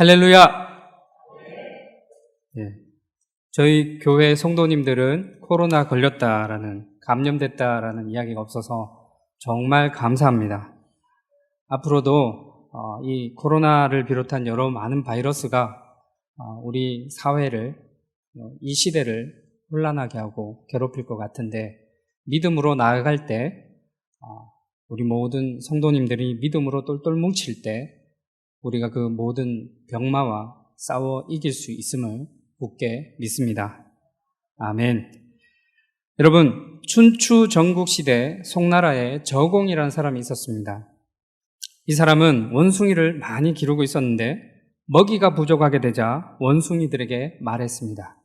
할렐루야! 예, 저희 교회 성도님들은 코로나 걸렸다라는, 감염됐다라는 이야기가 없어서 정말 감사합니다. 앞으로도 이 코로나를 비롯한 여러 많은 바이러스가 우리 사회를, 이 시대를 혼란하게 하고 괴롭힐 것 같은데, 믿음으로 나아갈 때 우리 모든 성도님들이 믿음으로 똘똘 뭉칠 때 우리가 그 모든 병마와 싸워 이길 수 있음을 굳게 믿습니다. 아멘. 여러분, 춘추 전국시대 송나라에 저공이라는 사람이 있었습니다. 이 사람은 원숭이를 많이 기르고 있었는데 먹이가 부족하게 되자 원숭이들에게 말했습니다.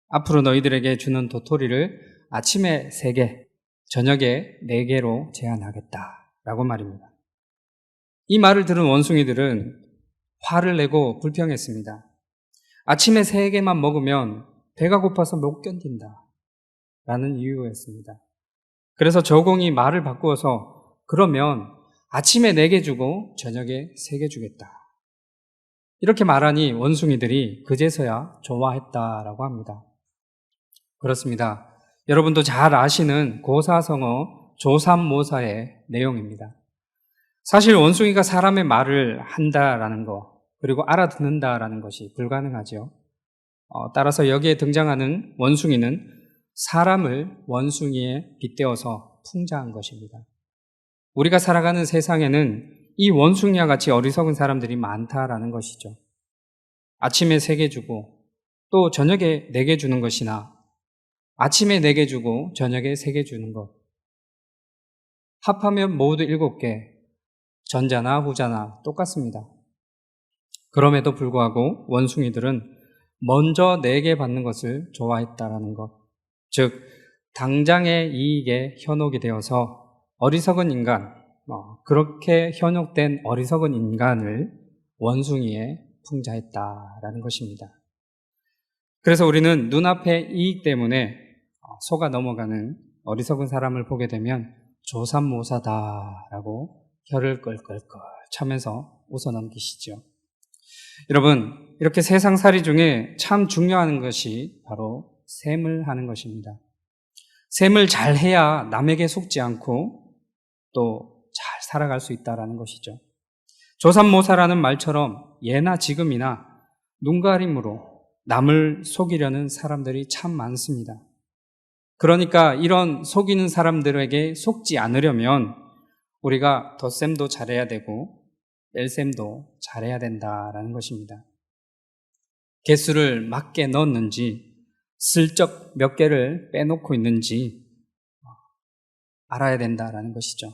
앞으로 너희들에게 주는 도토리를 아침에 3개, 저녁에 4개로 제한하겠다라고 말입니다. 이 말을 들은 원숭이들은 화를 내고 불평했습니다. 아침에 3개만 먹으면 배가 고파서 못 견딘다 라는 이유였습니다. 그래서 저공이 말을 바꾸어서 그러면 아침에 4개 주고 저녁에 3개 주겠다. 이렇게 말하니 원숭이들이 그제서야 좋아했다라고 합니다. 그렇습니다. 여러분도 잘 아시는 고사성어 조삼모사의 내용입니다. 사실 원숭이가 사람의 말을 한다라는 거, 그리고 알아듣는다라는 것이 불가능하죠. 따라서 여기에 등장하는 원숭이는 사람을 원숭이에 빗대어서 풍자한 것입니다. 우리가 살아가는 세상에는 이 원숭이와 같이 어리석은 사람들이 많다라는 것이죠. 아침에 3개 주고 또 저녁에 4개 주는 것이나 아침에 4개 주고 저녁에 3개 주는 것, 합하면 모두 7개, 전자나 후자나 똑같습니다. 그럼에도 불구하고 원숭이들은 먼저 4개 받는 것을 좋아했다라는 것, 즉 당장의 이익에 현혹이 되어서 어리석은 인간, 그렇게 현혹된 어리석은 인간을 원숭이에 풍자했다라는 것입니다. 그래서 우리는 눈앞의 이익 때문에 속아 넘어가는 어리석은 사람을 보게 되면 조삼모사다라고 혀를 끌끌끌 차면서 웃어넘기시죠. 여러분, 이렇게 세상살이 중에 참 중요한 것이 바로 셈을 하는 것입니다. 셈을 잘 해야 남에게 속지 않고 또 잘 살아갈 수 있다는 것이죠. 조삼모사라는 말처럼 예나 지금이나 눈가림으로 남을 속이려는 사람들이 참 많습니다. 그러니까 이런 속이는 사람들에게 속지 않으려면 우리가 덧셈도 잘해야 되고 뺄셈도 잘해야 된다라는 것입니다. 개수를 맞게 넣었는지 슬쩍 몇 개를 빼놓고 있는지 알아야 된다라는 것이죠.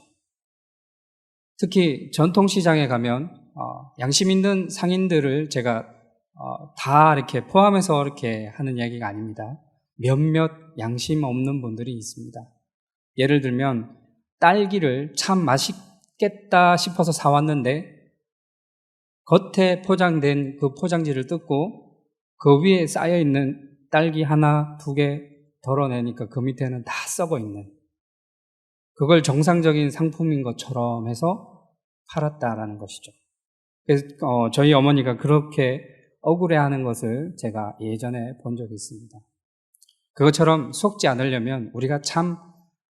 특히 전통시장에 가면 양심 있는 상인들을 제가 다 이렇게 포함해서 이렇게 하는 이야기가 아닙니다. 몇몇 양심 없는 분들이 있습니다. 예를 들면 딸기를 참 맛있겠다 싶어서 사왔는데 겉에 포장된 그 포장지를 뜯고 그 위에 쌓여있는 딸기 하나, 2개 덜어내니까 그 밑에는 다 썩어있는, 그걸 정상적인 상품인 것처럼 해서 팔았다라는 것이죠. 그래서 저희 어머니가 그렇게 억울해하는 것을 제가 예전에 본 적이 있습니다. 그것처럼 속지 않으려면 우리가 참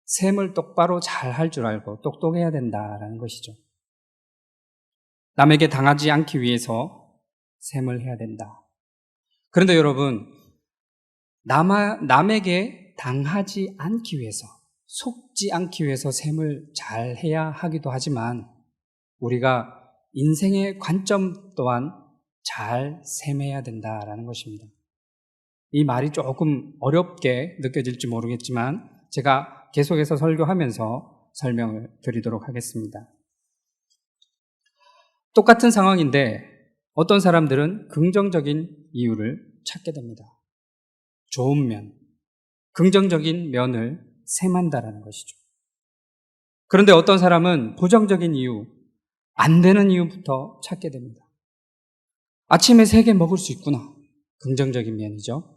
셈을 똑바로 잘 할 줄 알고 똑똑해야 된다라는 것이죠. 남에게 당하지 않기 위해서 셈을 해야 된다. 그런데 여러분, 남에게 당하지 않기 위해서, 속지 않기 위해서 셈을 잘 해야 하기도 하지만 우리가 인생의 관점 또한 잘 셈해야 된다라는 것입니다. 이 말이 조금 어렵게 느껴질지 모르겠지만 제가 계속해서 설교하면서 설명을 드리도록 하겠습니다. 똑같은 상황인데 어떤 사람들은 긍정적인 이유를 찾게 됩니다. 좋은 면, 긍정적인 면을 셈한다라는 것이죠. 그런데 어떤 사람은 부정적인 이유, 안 되는 이유부터 찾게 됩니다. 아침에 3개 먹을 수 있구나. 긍정적인 면이죠.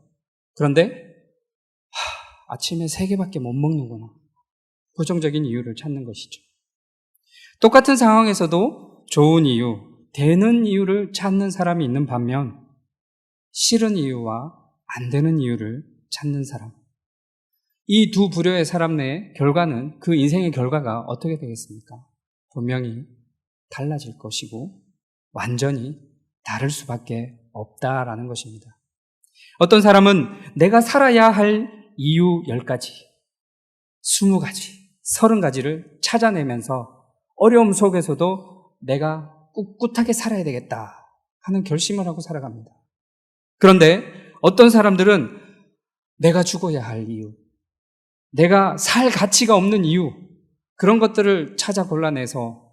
그런데 아침에 3개밖에 못 먹는구나. 부정적인 이유를 찾는 것이죠. 똑같은 상황에서도 좋은 이유, 되는 이유를 찾는 사람이 있는 반면 싫은 이유와 안 되는 이유를 찾는 사람. 이 두 부류의 사람 내 결과는 그 인생의 결과가 어떻게 되겠습니까? 분명히 달라질 것이고 완전히 다를 수밖에 없다라는 것입니다. 어떤 사람은 내가 살아야 할 이유 10가지, 20가지, 30가지를 찾아내면서 어려움 속에서도 내가 꿋꿋하게 살아야 되겠다 하는 결심을 하고 살아갑니다. 그런데 어떤 사람들은 내가 죽어야 할 이유, 내가 살 가치가 없는 이유, 그런 것들을 찾아 골라내서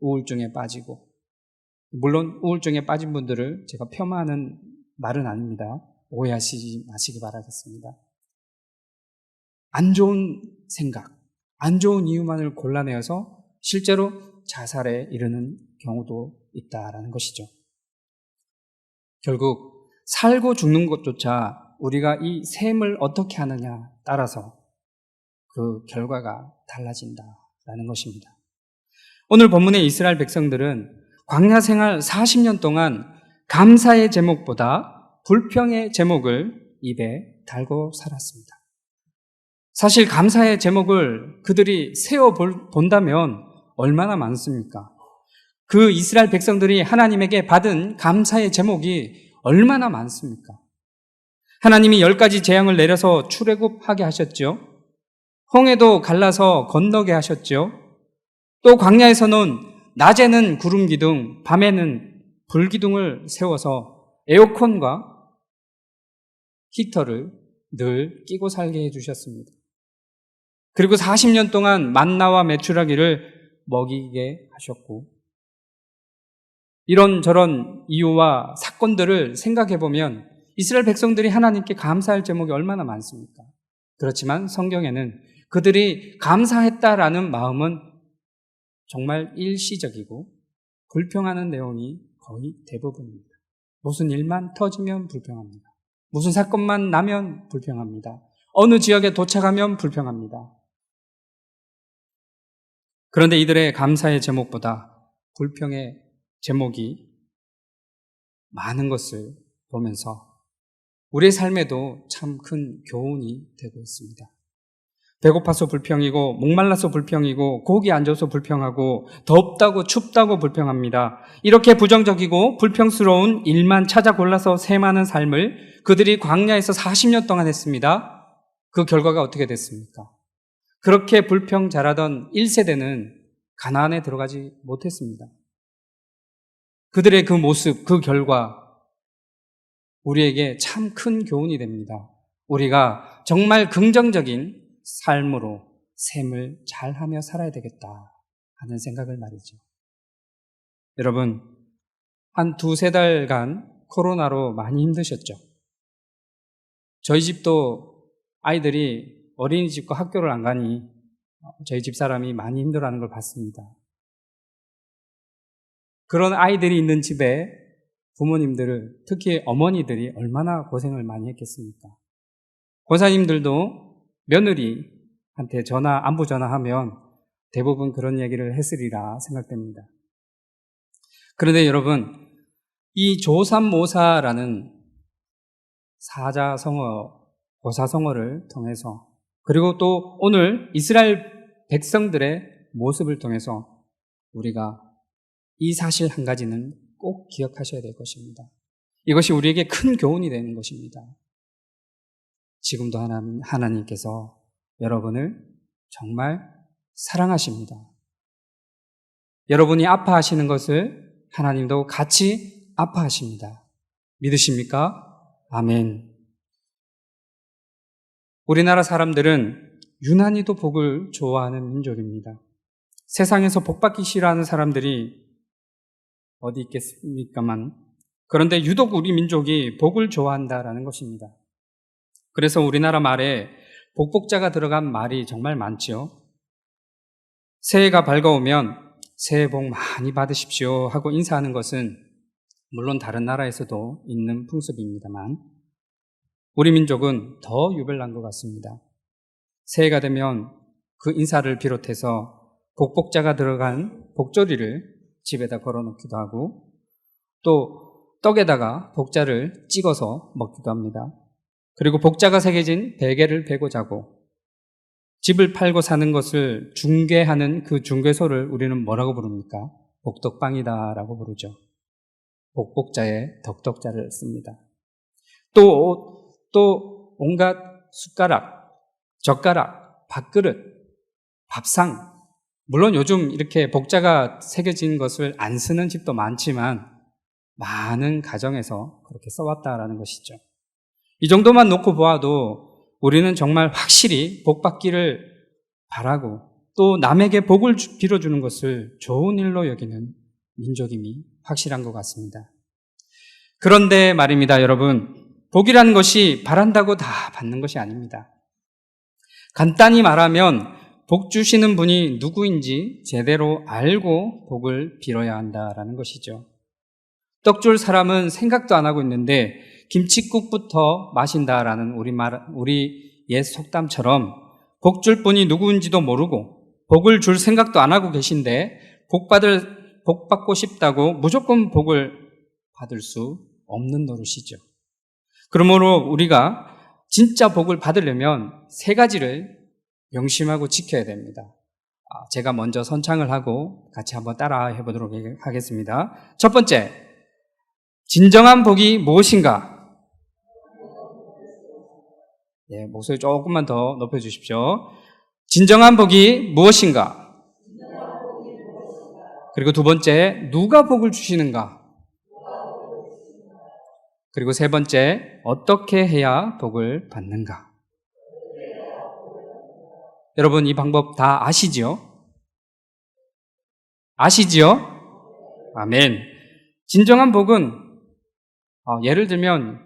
우울증에 빠지고, 물론 우울증에 빠진 분들을 제가 폄하하는 말은 아닙니다. 오해하시지 마시기 바라겠습니다. 안 좋은 생각, 안 좋은 이유만을 골라내어서 실제로 자살에 이르는 경우도 있다라는 것이죠. 결국 살고 죽는 것조차 우리가 이 셈을 어떻게 하느냐 따라서 그 결과가 달라진다라는 것입니다. 오늘 본문의 이스라엘 백성들은 광야 생활 40년 동안 감사의 제목보다 불평의 제목을 입에 달고 살았습니다. 사실 감사의 제목을 그들이 세워 본다면 얼마나 많습니까? 그 이스라엘 백성들이 하나님에게 받은 감사의 제목이 얼마나 많습니까? 하나님이 10가지 재앙을 내려서 출애굽하게 하셨죠. 홍해도 갈라서 건너게 하셨죠. 또 광야에서는 낮에는 구름 기둥, 밤에는 불 기둥을 세워서 에어컨과 히터를 늘 끼고 살게 해주셨습니다. 그리고 40년 동안 만나와 메추라기를 먹이게 하셨고, 이런저런 이유와 사건들을 생각해 보면 이스라엘 백성들이 하나님께 감사할 제목이 얼마나 많습니까? 그렇지만 성경에는 그들이 감사했다라는 마음은 정말 일시적이고 불평하는 내용이 거의 대부분입니다. 무슨 일만 터지면 불평합니다. 무슨 사건만 나면 불평합니다. 어느 지역에 도착하면 불평합니다. 그런데 이들의 감사의 제목보다 불평의 제목이 많은 것을 보면서 우리의 삶에도 참 큰 교훈이 되고 있습니다. 배고파서 불평이고, 목말라서 불평이고, 고기 안 줘서 불평하고, 덥다고 춥다고 불평합니다. 이렇게 부정적이고 불평스러운 일만 찾아 골라서 셈하는 삶을 그들이 광야에서 40년 동안 했습니다. 그 결과가 어떻게 됐습니까? 그렇게 불평 잘하던 1세대는 가나안에 들어가지 못했습니다. 그들의 그 모습, 그 결과 우리에게 참 큰 교훈이 됩니다. 우리가 정말 긍정적인 삶으로 셈을 잘하며 살아야 되겠다 하는 생각을 말이죠. 여러분, 한 2-3달간 코로나로 많이 힘드셨죠? 저희 집도 아이들이 어린이집과 학교를 안 가니 저희 집사람이 많이 힘들어하는 걸 봤습니다. 그런 아이들이 있는 집에 부모님들을, 특히 어머니들이 얼마나 고생을 많이 했겠습니까? 권사님들도 며느리한테 안부 전화하면 대부분 그런 얘기를 했으리라 생각됩니다. 그런데 여러분, 이 조삼모사라는 사자성어, 고사성어를 통해서, 그리고 또 오늘 이스라엘 백성들의 모습을 통해서 우리가 이 사실 한 가지는 꼭 기억하셔야 될 것입니다. 이것이 우리에게 큰 교훈이 되는 것입니다. 지금도 하나님께서 여러분을 정말 사랑하십니다. 여러분이 아파하시는 것을 하나님도 같이 아파하십니다. 믿으십니까? 아멘. 우리나라 사람들은 유난히도 복을 좋아하는 민족입니다. 세상에서 복받기 싫어하는 사람들이 어디 있겠습니까만, 그런데 유독 우리 민족이 복을 좋아한다라는 것입니다. 그래서 우리나라 말에 복복자가 들어간 말이 정말 많죠. 새해가 밝아오면 새해 복 많이 받으십시오 하고 인사하는 것은 물론 다른 나라에서도 있는 풍습입니다만 우리 민족은 더 유별난 것 같습니다. 새해가 되면 그 인사를 비롯해서 복복자가 들어간 복조리를 집에다 걸어놓기도 하고, 또 떡에다가 복자를 찍어서 먹기도 합니다. 그리고 복자가 새겨진 베개를 베고 자고 집을 팔고 사는 것을 중개하는 그 중개소를 우리는 뭐라고 부릅니까? 복덕방이다라고 부르죠. 복복자에 덕덕자를 씁니다. 또 온갖 숟가락, 젓가락, 밥그릇, 밥상, 물론 요즘 이렇게 복자가 새겨진 것을 안 쓰는 집도 많지만 많은 가정에서 그렇게 써왔다라는 것이죠. 이 정도만 놓고 보아도 우리는 정말 확실히 복 받기를 바라고 또 남에게 복을 빌어주는 것을 좋은 일로 여기는 민족임이 확실한 것 같습니다. 그런데 말입니다, 여러분. 복이라는 것이 바란다고 다 받는 것이 아닙니다. 간단히 말하면 복 주시는 분이 누구인지 제대로 알고 복을 빌어야 한다라는 것이죠. 떡 줄 사람은 생각도 안 하고 있는데 김칫국부터 마신다라는 우리 옛 속담처럼 복 줄 분이 누구인지도 모르고 복을 줄 생각도 안 하고 계신데 복 받고 싶다고 무조건 복을 받을 수 없는 노릇이죠. 그러므로 우리가 진짜 복을 받으려면 세 가지를 명심하고 지켜야 됩니다. 제가 먼저 선창을 하고 같이 한번 따라 해보도록 하겠습니다. 첫 번째, 진정한 복이 무엇인가? 네, 목소리 조금만 더 높여주십시오. 진정한 복이 무엇인가? 그리고 두 번째, 누가 복을 주시는가? 그리고 세 번째, 어떻게 해야 복을 받는가? 여러분, 이 방법 다 아시죠? 아시지요? 아멘. 진정한 복은 예를 들면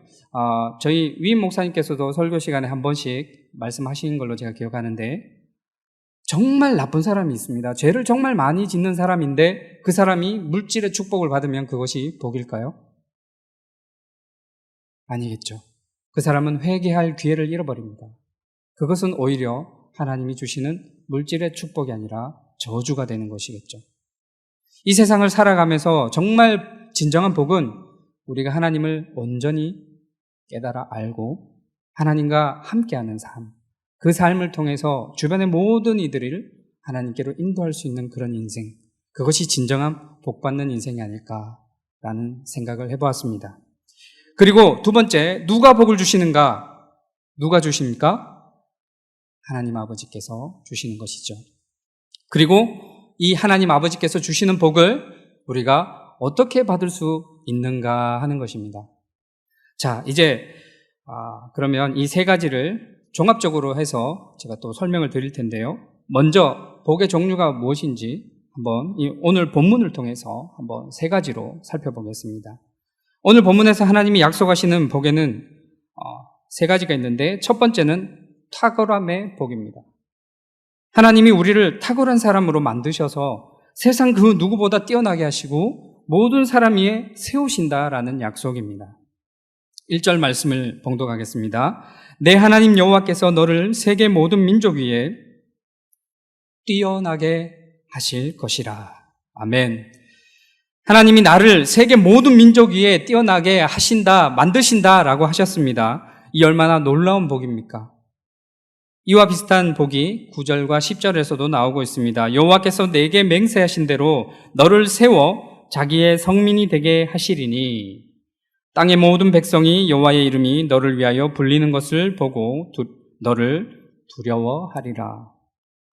저희 위임 목사님께서도 설교 시간에 한 번씩 말씀하시는 걸로 제가 기억하는데 정말 나쁜 사람이 있습니다. 죄를 정말 많이 짓는 사람인데 그 사람이 물질의 축복을 받으면 그것이 복일까요? 아니겠죠. 그 사람은 회개할 기회를 잃어버립니다. 그것은 오히려 하나님이 주시는 물질의 축복이 아니라 저주가 되는 것이겠죠. 이 세상을 살아가면서 정말 진정한 복은 우리가 하나님을 온전히 깨달아 알고 하나님과 함께하는 삶, 그 삶을 통해서 주변의 모든 이들을 하나님께로 인도할 수 있는 그런 인생, 그것이 진정한 복받는 인생이 아닐까라는 생각을 해보았습니다. 그리고 두 번째, 누가 복을 주시는가? 누가 주십니까? 하나님 아버지께서 주시는 것이죠. 그리고 이 하나님 아버지께서 주시는 복을 우리가 어떻게 받을 수 있는가 하는 것입니다. 자, 이제 그러면 이 세 가지를 종합적으로 해서 제가 또 설명을 드릴 텐데요. 먼저 복의 종류가 무엇인지 한번 오늘 본문을 통해서 한번 세 가지로 살펴보겠습니다. 오늘 본문에서 하나님이 약속하시는 복에는 세 가지가 있는데 첫 번째는 탁월함의 복입니다. 하나님이 우리를 탁월한 사람으로 만드셔서 세상 그 누구보다 뛰어나게 하시고 모든 사람 위에 세우신다라는 약속입니다. 1절 말씀을 봉독하겠습니다. 내 하나님 여호와께서 너를 세계 모든 민족 위에 뛰어나게 하실 것이라. 아멘. 하나님이 나를 세계 모든 민족 위에 뛰어나게 하신다, 만드신다라고 하셨습니다. 이 얼마나 놀라운 복입니까? 이와 비슷한 복이 9절과 10절에서도 나오고 있습니다. 여호와께서 내게 맹세하신 대로 너를 세워 자기의 성민이 되게 하시리니 땅의 모든 백성이 여호와의 이름이 너를 위하여 불리는 것을 보고 너를 두려워하리라.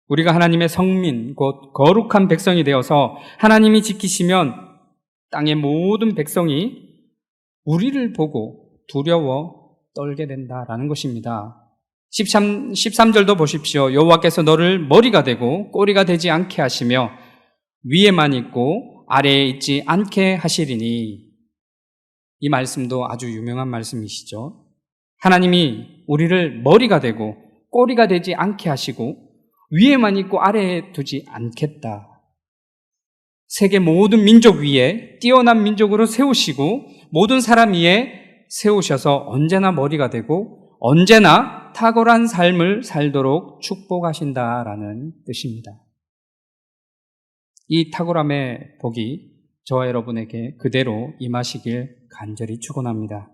우리가 하나님의 성민, 곧 거룩한 백성이 되어서 하나님이 지키시면 땅의 모든 백성이 우리를 보고 두려워 떨게 된다라는 것입니다. 13절도 보십시오. 여호와께서 너를 머리가 되고 꼬리가 되지 않게 하시며 위에만 있고 아래에 있지 않게 하시리니, 이 말씀도 아주 유명한 말씀이시죠. 하나님이 우리를 머리가 되고 꼬리가 되지 않게 하시고 위에만 있고 아래에 두지 않겠다. 세계 모든 민족 위에 뛰어난 민족으로 세우시고 모든 사람 위에 세우셔서 언제나 머리가 되고 언제나 탁월한 삶을 살도록 축복하신다라는 뜻입니다. 이 탁월함의 복이 저와 여러분에게 그대로 임하시길 간절히 축원합니다.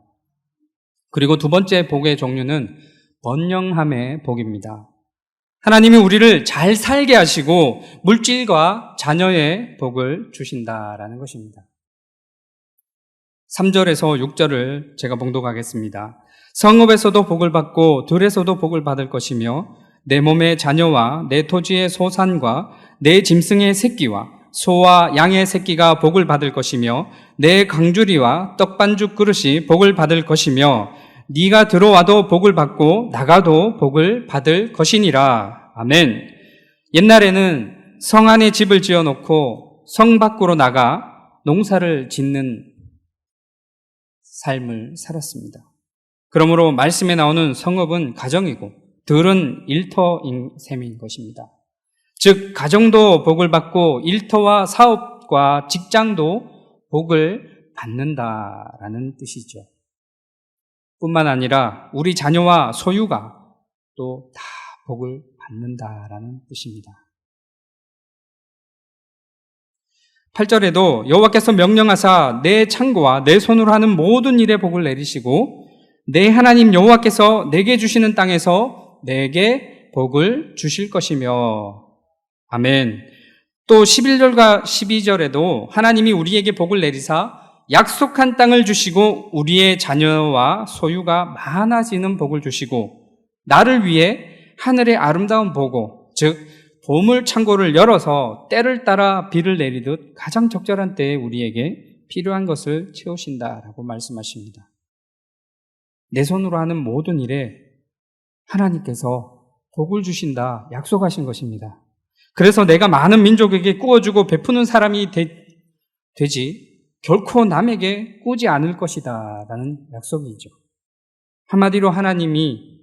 그리고 두 번째 복의 종류는 번영함의 복입니다. 하나님이 우리를 잘 살게 하시고 물질과 자녀의 복을 주신다라는 것입니다. 3절에서 6절을 제가 봉독하겠습니다. 성읍에서도 복을 받고 들에서도 복을 받을 것이며 내 몸의 자녀와 내 토지의 소산과 내 짐승의 새끼와 소와 양의 새끼가 복을 받을 것이며 내 강주리와 떡반죽 그릇이 복을 받을 것이며 네가 들어와도 복을 받고 나가도 복을 받을 것이니라. 아멘. 옛날에는 성 안에 집을 지어놓고 성 밖으로 나가 농사를 짓는 삶을 살았습니다. 그러므로 말씀에 나오는 성읍은 가정이고 들은 일터인 셈인 것입니다. 즉 가정도 복을 받고 일터와 사업과 직장도 복을 받는다라는 뜻이죠. 뿐만 아니라 우리 자녀와 소유가 또 다 복을 받는다라는 뜻입니다. 8절에도 여호와께서 명령하사 내 창고와 내 손으로 하는 모든 일에 복을 내리시고 내 하나님 여호와께서 내게 주시는 땅에서 내게 복을 주실 것이며 아멘. 또 11절과 12절에도 하나님이 우리에게 복을 내리사 약속한 땅을 주시고 우리의 자녀와 소유가 많아지는 복을 주시고 나를 위해 하늘의 아름다운 보고 즉 보물 창고를 열어서 때를 따라 비를 내리듯 가장 적절한 때에 우리에게 필요한 것을 채우신다라고 말씀하십니다. 내 손으로 하는 모든 일에 하나님께서 복을 주신다 약속하신 것입니다. 그래서 내가 많은 민족에게 꾸어주고 베푸는 사람이 되지 결코 남에게 꾸지 않을 것이다 라는 약속이죠. 한마디로 하나님이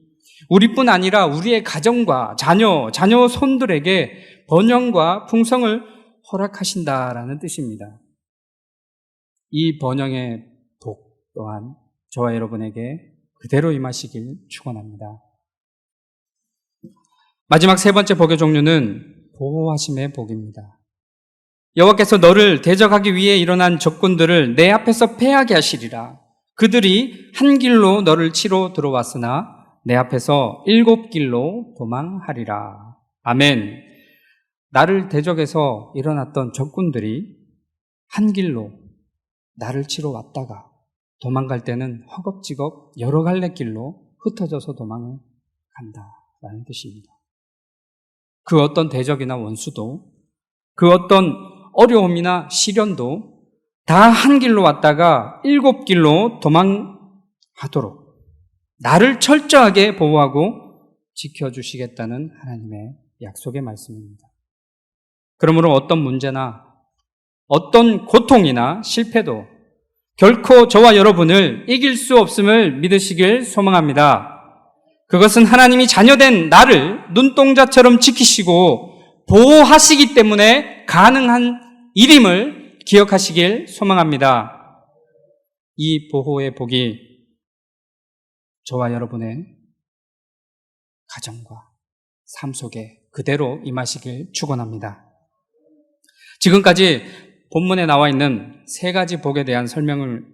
우리뿐 아니라 우리의 가정과 자녀 손들에게 번영과 풍성을 허락하신다라는 뜻입니다. 이 번영의 복 또한 저와 여러분에게 그대로 임하시길 축원합니다. 마지막 세 번째 복의 종류는 보호하심의 복입니다. 여호와께서 너를 대적하기 위해 일어난 적군들을 내 앞에서 패하게 하시리라. 그들이 한 길로 너를 치러 들어왔으나 내 앞에서 7길로 도망하리라. 아멘. 나를 대적해서 일어났던 적군들이 한 길로 나를 치러 왔다가 도망갈 때는 허겁지겁 여러 갈래 길로 흩어져서 도망을 간다라는 뜻입니다. 그 어떤 대적이나 원수도 그 어떤 어려움이나 시련도 다 한 길로 왔다가 7길로 도망하도록 나를 철저하게 보호하고 지켜주시겠다는 하나님의 약속의 말씀입니다. 그러므로 어떤 문제나 어떤 고통이나 실패도 결코 저와 여러분을 이길 수 없음을 믿으시길 소망합니다. 그것은 하나님이 자녀된 나를 눈동자처럼 지키시고 보호하시기 때문에 가능한 일임을 기억하시길 소망합니다. 이 보호의 복이 저와 여러분의 가정과 삶 속에 그대로 임하시길 축원합니다. 지금까지 본문에 나와 있는 세 가지 복에 대한 설명을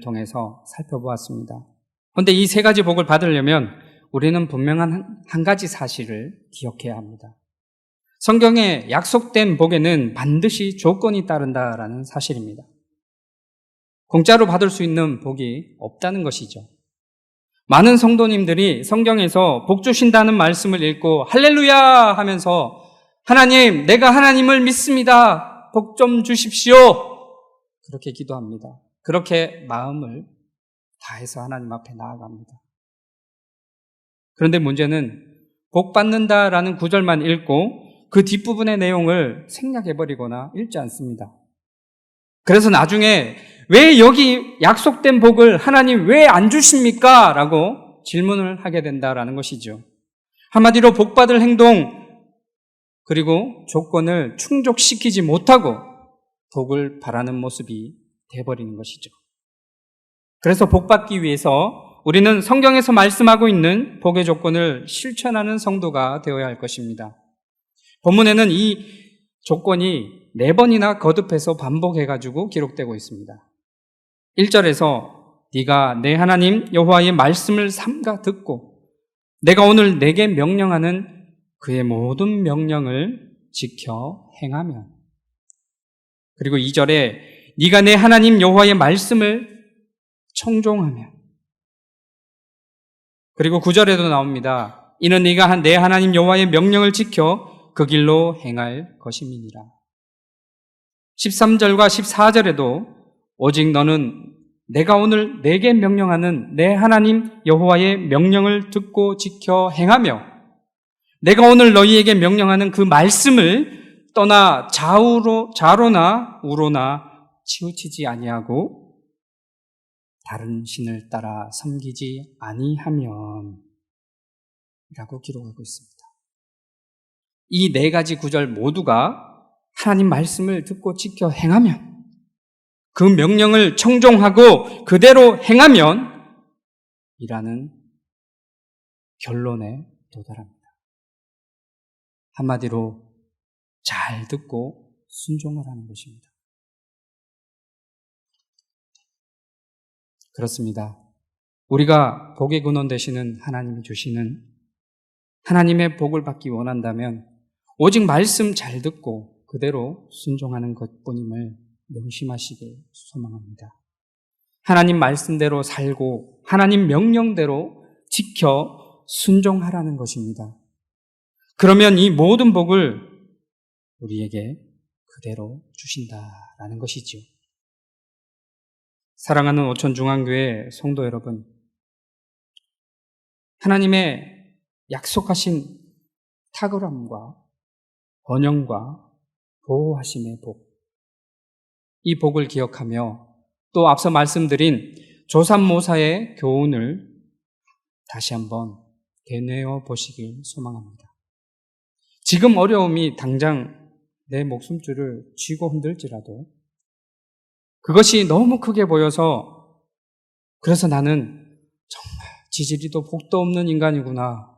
통해서 살펴보았습니다. 그런데 이 세 가지 복을 받으려면 우리는 분명한 한 가지 사실을 기억해야 합니다. 성경에 약속된 복에는 반드시 조건이 따른다라는 사실입니다. 공짜로 받을 수 있는 복이 없다는 것이죠. 많은 성도님들이 성경에서 복 주신다는 말씀을 읽고 할렐루야 하면서 하나님, 내가 하나님을 믿습니다. 복 좀 주십시오. 그렇게 기도합니다. 그렇게 마음을 다해서 하나님 앞에 나아갑니다. 그런데 문제는 복 받는다라는 구절만 읽고 그 뒷부분의 내용을 생략해버리거나 읽지 않습니다. 그래서 나중에 왜 여기 약속된 복을 하나님 왜 안 주십니까? 라고 질문을 하게 된다라는 것이죠. 한마디로 복 받을 행동 그리고 조건을 충족시키지 못하고 복을 바라는 모습이 돼버리는 것이죠. 그래서 복 받기 위해서 우리는 성경에서 말씀하고 있는 복의 조건을 실천하는 성도가 되어야 할 것입니다. 본문에는 이 조건이 4번이나 거듭해서 반복해가지고 기록되고 있습니다. 1절에서 네가 내 하나님 여호와의 말씀을 삼가 듣고 내가 오늘 내게 명령하는 그의 모든 명령을 지켜 행하면, 그리고 2절에 네가 내 하나님 여호와의 말씀을 청종하면, 그리고 9절에도 나옵니다. 이는 네가 내 하나님 여호와의 명령을 지켜 그 길로 행할 것임이니라. 13절과 14절에도 오직 너는 내가 오늘 내게 명령하는 내 하나님 여호와의 명령을 듣고 지켜 행하며 내가 오늘 너희에게 명령하는 그 말씀을 떠나 좌로나 우로나 치우치지 아니하고 다른 신을 따라 섬기지 아니하면 라고 기록하고 있습니다. 이 4가지 구절 모두가 하나님 말씀을 듣고 지켜 행하면, 그 명령을 청종하고 그대로 행하면 이라는 결론에 도달합니다. 한마디로 잘 듣고 순종하라는 것입니다. 그렇습니다. 우리가 복의 근원 되시는 하나님이 주시는 하나님의 복을 받기 원한다면 오직 말씀 잘 듣고 그대로 순종하는 것뿐임을 명심하시길 소망합니다. 하나님 말씀대로 살고 하나님 명령대로 지켜 순종하라는 것입니다. 그러면 이 모든 복을 우리에게 그대로 주신다라는 것이지요. 사랑하는 오천중앙교회 성도 여러분, 하나님의 약속하신 탁월함과 번영과 보호하심의 복, 이 복을 기억하며 또 앞서 말씀드린 조삼모사의 교훈을 다시 한번 되뇌어 보시길 소망합니다. 지금 어려움이 당장 내 목숨줄을 쥐고 흔들지라도 그것이 너무 크게 보여서 그래서 나는 정말 지지리도 복도 없는 인간이구나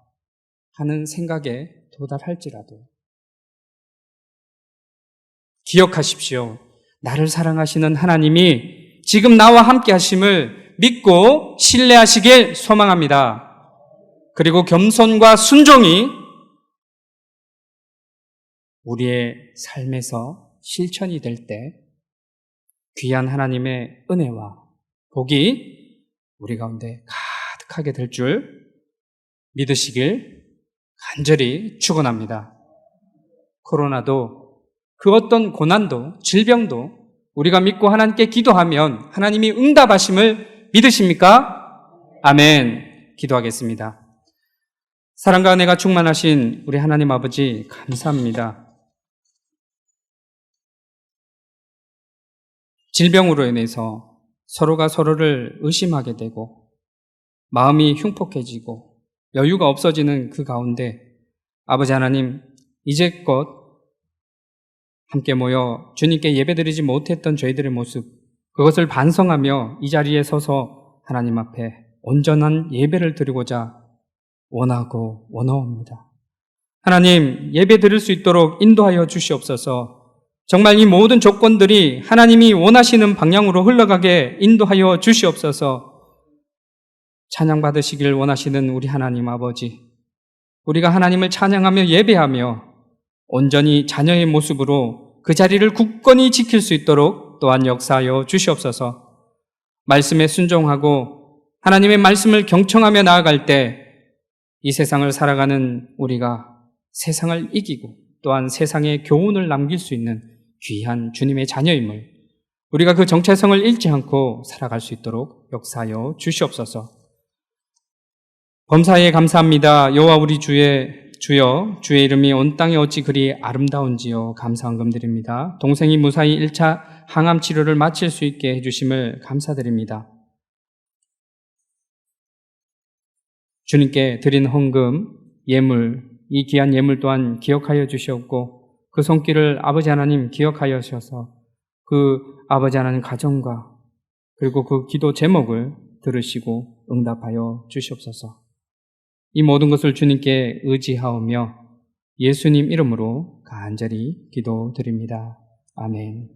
하는 생각에 도달할지라도 기억하십시오. 나를 사랑하시는 하나님이 지금 나와 함께 하심을 믿고 신뢰하시길 소망합니다. 그리고 겸손과 순종이 우리의 삶에서 실천이 될 때 귀한 하나님의 은혜와 복이 우리 가운데 가득하게 될 줄 믿으시길 간절히 축원합니다. 코로나도 그 어떤 고난도 질병도 우리가 믿고 하나님께 기도하면 하나님이 응답하심을 믿으십니까? 아멘. 기도하겠습니다. 사랑과 은혜가 충만하신 우리 하나님 아버지 감사합니다. 질병으로 인해서 서로가 서로를 의심하게 되고 마음이 흉폭해지고 여유가 없어지는 그 가운데 아버지 하나님, 이제껏 함께 모여 주님께 예배드리지 못했던 저희들의 모습, 그것을 반성하며 이 자리에 서서 하나님 앞에 온전한 예배를 드리고자 원하고 원하옵니다. 하나님, 예배 드릴 수 있도록 인도하여 주시옵소서. 정말 이 모든 조건들이 하나님이 원하시는 방향으로 흘러가게 인도하여 주시옵소서. 찬양받으시길 원하시는 우리 하나님 아버지, 우리가 하나님을 찬양하며 예배하며 온전히 자녀의 모습으로 그 자리를 굳건히 지킬 수 있도록 또한 역사하여 주시옵소서. 말씀에 순종하고 하나님의 말씀을 경청하며 나아갈 때 이 세상을 살아가는 우리가 세상을 이기고 또한 세상에 교훈을 남길 수 있는 귀한 주님의 자녀임을, 우리가 그 정체성을 잃지 않고 살아갈 수 있도록 역사하여 주시옵소서. 범사에 감사합니다. 여호와 우리 주여, 주의 이름이 온 땅에 어찌 그리 아름다운지요. 감사한금 드립니다. 동생이 무사히 1차 항암 치료를 마칠 수 있게 해주심을 감사드립니다. 주님께 드린 헌금, 예물, 이 귀한 예물 또한 기억하여 주시옵고 그 손길을 아버지 하나님 기억하여 주셔서 그 아버지 하나님 가정과 그리고 그 기도 제목을 들으시고 응답하여 주시옵소서. 이 모든 것을 주님께 의지하오며 예수님 이름으로 간절히 기도드립니다. 아멘.